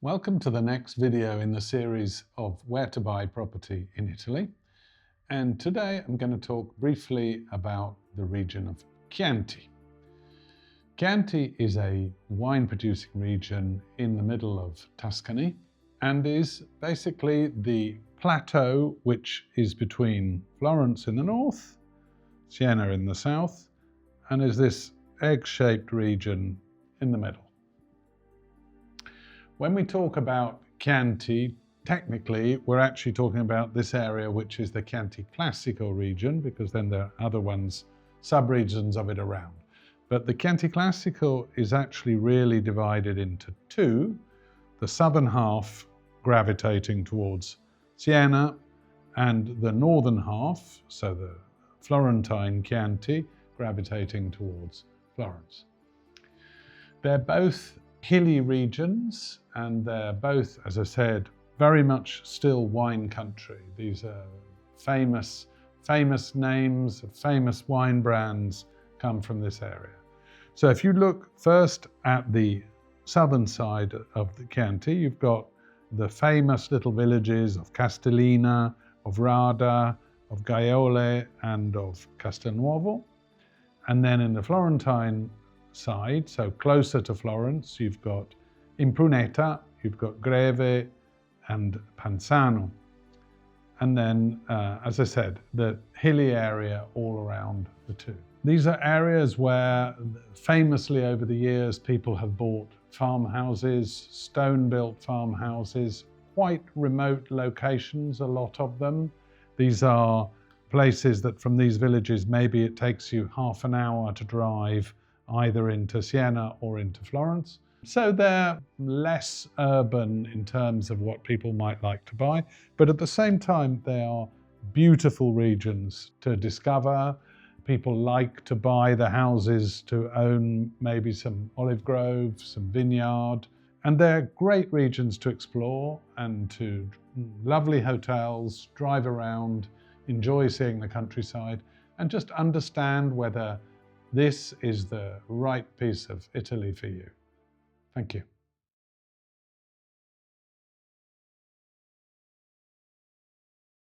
Welcome to the next video in the series of where to buy property in Italy. And today I'm going to talk briefly about the region of Chianti. Chianti is a wine producing region in the middle of Tuscany and is basically the plateau which is between Florence in the north, Siena in the south, and is this egg-shaped region in the middle. When we talk about Chianti, technically we're actually talking about this area which is the Chianti Classico region, because then there are other ones, sub-regions of it around. But the Chianti Classico is actually really divided into two, the southern half gravitating towards Siena and the northern half, so the Florentine Chianti, gravitating towards Florence. They're both hilly regions and they're both, as I said, very much still wine country. These are famous names, famous wine brands come from this area. So if you look first at the southern side of the Chianti, you've got the famous little villages of Castellina, of Rada, of Gaiole and of Castelnuovo. And then in the Florentine side, so closer to Florence, you've got Impruneta, you've got Greve and Panzano. And then, as I said, the hilly area all around the two. These are areas where famously over the years people have bought farmhouses, stone-built farmhouses, quite remote locations, a lot of them. These are places that from these villages maybe it takes you half an hour to drive either into Siena or into Florence. So they're less urban in terms of what people might like to buy, but at the same time they are beautiful regions to discover. People like to buy the houses to own maybe some olive grove, some vineyard, and they're great regions to explore and to lovely hotels, drive around, enjoy seeing the countryside, and just understand whether this is the right piece of Italy for you. Thank you.